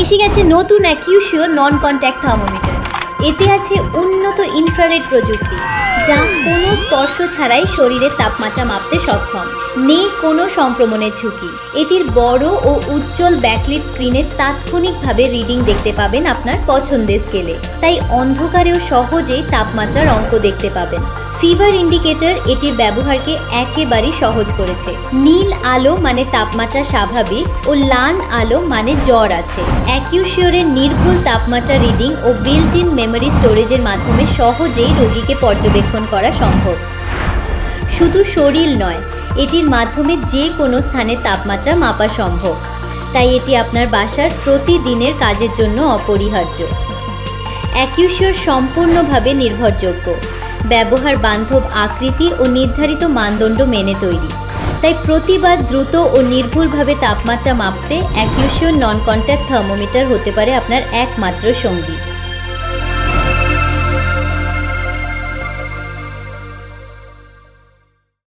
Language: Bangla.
এসে গেছে নতুন অ্যাকিউশিও নন কন্ট্যাক্ট থার্মোমিটার। এতে আছে উন্নত ইনফ্রারেড প্রযুক্তি, যা কোনো স্পর্শ ছাড়াই শরীরের তাপমাত্রা মাপতে সক্ষম। নেই কোনো সংক্রমণের ঝুঁকি। এটির বড় ও উজ্জ্বল ব্যাকলিট স্ক্রিনে তাৎক্ষণিকভাবে রিডিং দেখতে পাবেন আপনার পছন্দের স্কেলে, তাই অন্ধকারেও সহজেই তাপমাত্রার অঙ্ক দেখতে পাবেন। ফিভার ইন্ডিকেটর এটির ব্যবহারকে একেবারেই সহজ করেছে। নীল আলো মানে তাপমাত্রা স্বাভাবিক ও লাল আলো মানে জ্বর আছে। অ্যাকিউশিওরের নির্ভুল তাপমাত্রা রিডিং ও বিল্ট ইন মেমোরি স্টোরেজের মাধ্যমে সহজেই রোগীকে পর্যবেক্ষণ করা সম্ভব। শুধু শরীর নয়, এটির মাধ্যমে যে কোনো স্থানের তাপমাত্রা মাপা সম্ভব, তাই এটি আপনার বাসার প্রতিদিনের কাজের জন্য অপরিহার্য। অ্যাকিউশিওর সম্পূর্ণভাবে নির্ভরযোগ্য, ব্যবহার বান্ধব আকৃতি ও নির্ধারিত মানদণ্ড মেনে তৈরি, তাই প্রতিবার দ্রুত ও নির্ভুলভাবে তাপমাত্রা মাপতে অ্যাকিউশিওর নন কন্ট্যাক্ট থার্মোমিটার হতে পারে আপনার একমাত্র সঙ্গী।